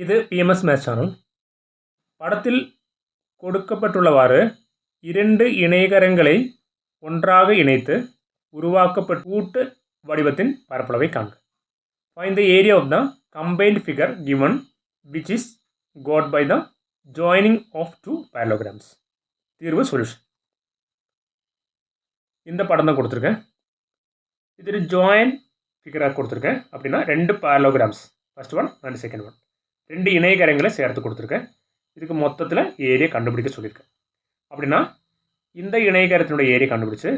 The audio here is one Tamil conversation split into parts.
இது PMS மேத்ஸ் சேனல். படத்தில் கொடுக்கப்பட்டுள்ளவாறு இரண்டு இணைகரங்களை ஒன்றாக இணைத்து உருவாக்கப்பட்ட கூட்டு வடிவத்தின் பரப்பளவை காண்க. Find the area of the combined figure given which is got by the joining of two parallelograms. தீர்வு சொல்யூஷன். இந்த படம் தான் கொடுத்துருக்கேன். இது ஜாயின் ஃபிகராக கொடுத்துருக்கேன். அப்படின்னா ரெண்டு parallelograms, first one and second one, ரெண்டு இணைகரங்களை சேர்த்து கொடுத்துருக்கேன். இதுக்கு மொத்தத்தில் ஏரியா கண்டுபிடிக்க சொல்லியிருக்கேன். அப்படின்னா இந்த இணைகரத்தினுடைய ஏரியா கண்டுபிடிச்சு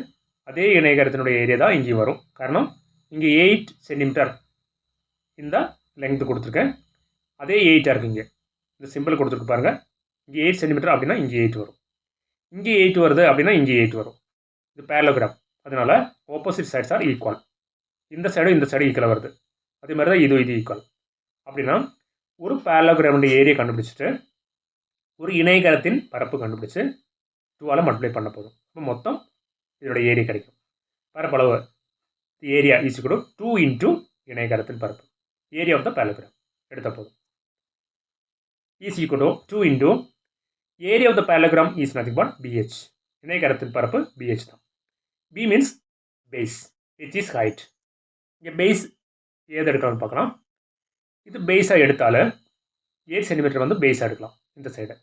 அதே இணைகரத்தினுடைய ஏரியா தான் இங்கேயும் வரும். காரணம் இங்கே 8 சென்டிமீட்டர் இந்த லெங்க்த்து கொடுத்துருக்கேன். அதே 8 இருக்குது. இங்கே இந்த சிம்பிள் கொடுத்துருக்கு பாருங்கள். இங்கே 8 சென்டிமீட்டர் அப்படின்னா இங்கே 8 வரும். இங்கே 8 வருது அப்படின்னா இங்கே 8 வரும். இது பேரலோகிராம். அதனால் ஆப்போசிட் சைட்ஸ் ஆர் ஈக்குவல். இந்த சைடும் இந்த சைடு ஈக்குவலாக வருது. அதே மாதிரி தான் இது ஈக்குவல். அப்படின்னா ஒரு பேரலோகிராமுடைய ஏரியா கண்டுபிடிச்சிட்டு ஒரு இணைகரத்தின் பரப்பு கண்டுபிடிச்சு 2ஆல் மல்டிப்ளை பண்ண போதும். இப்போ மொத்தம் இதோட ஏரியா கிடைக்கும். பரப்பளவு area is equal to 2 into இணைகரத்தின் பரப்பு, ஏரியா ஆஃப் த பேரலோகிராம் எடுத்த போதும். Is equal to 2 into area of the parallelogram is nothing but BH. இணைகரத்தின் பரப்பு BH தான். B means base, H is height. இங்கே பேஸ் ஏது எடுக்கலாம்னு பார்க்கலாம். இது பேஸாக எடுத்தால் 8 சென்டிமீட்டர் வந்து பேஸாக எடுக்கலாம். இந்த சைடு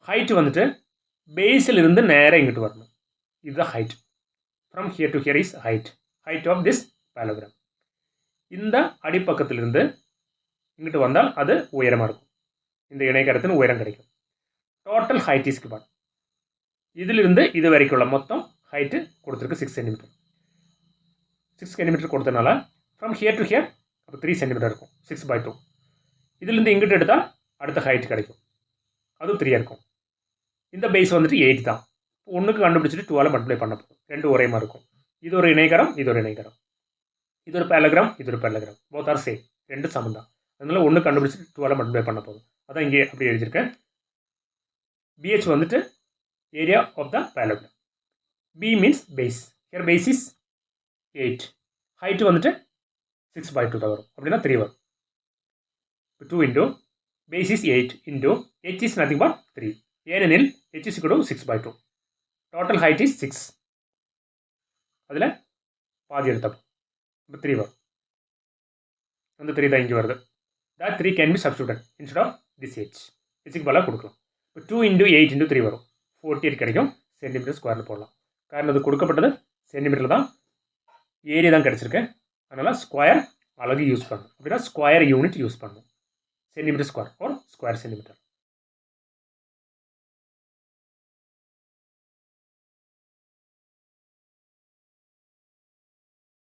ஹைட்டு வந்துட்டு பேஸில் இருந்து நேராக இங்கிட்டு வரணும். இதுதான் height. From here to here is height of this parallelogram. இந்த அடிப்பக்கத்திலிருந்து இங்கிட்டு வந்தால் அது உயரமாக இருக்கும். இந்த இணைகரத்தின் உயரம் கிடைக்கும். Total height is given. இதிலிருந்து இது வரைக்கும் உள்ள மொத்தம் ஹைட்டு கொடுத்துருக்கு 6 சென்டிமீட்டர். 6 சென்டிமீட்டர் கொடுத்தனால ஃப்ரம் ஹியர் டு ஹியர் அப்போ 3 சென்டிமீட்டர் இருக்கும். 6/2. இதிலிருந்து இங்கிட்டு எடுத்தால் அடுத்த ஹைட் கிடைக்கும். அதுவும் 3 இருக்கும். இந்த பேஸ் வந்துட்டு 8 தான். ஒன்றுக்கு கண்டுபிடிச்சிட்டு 2ஆல் மல்டிப்ளை பண்ண போகும். ரெண்டு ஒரே மாதிரி இருக்கும். இது ஒரு இணைகரம், இது ஒரு இணைகரம். இது ஒரு பேரலோகிராம், இது ஒரு பேரலோகிராம். Both are same. ரெண்டு சமம் தான். அதனால ஒன்று கண்டுபிடிச்சிட்டு 2ஆல் மல்டிப்ளை பண்ண போகும். அதான் இங்கே அப்படி எழுதியிருக்கேன். BH வந்துட்டு area of the parallelogram. B means base. Here base is 8. Height வந்துட்டு 6/2 தான் வரும். அப்படின்னா 3 வரும். 2 into base is 8 into H is nothing but 3. ஏனெனில் H is equal to 6/2. Total height is 6. அதில் பாதி எடுத்தப்போ இப்போ 3 வரும். அந்த 3 தான் இங்கே வருது. that 3 can be substituted instead of this H. Hக்கு பதிலாக கொடுக்கலாம். இப்போ 2 இன்டூ 8 இன்டூ 3 வரும். 48 கிடைக்கும். சென்டிமீட்டர் ஸ்கொயரில் போடலாம். காரணம் அது கொடுக்கப்பட்டது சென்டிமீட்டரில் தான், ஏரியா தான் கிடச்சிருக்கேன். அதனால் ஸ்கொயர் அலகு யூஸ் பண்ணணும். அப்படின்னா ஸ்கொயர் யூனிட் யூஸ் பண்ணணும். சென்டிமீட்டர் ஸ்கொயர் ஒரு ஸ்கொயர் சென்டிமீட்டர்.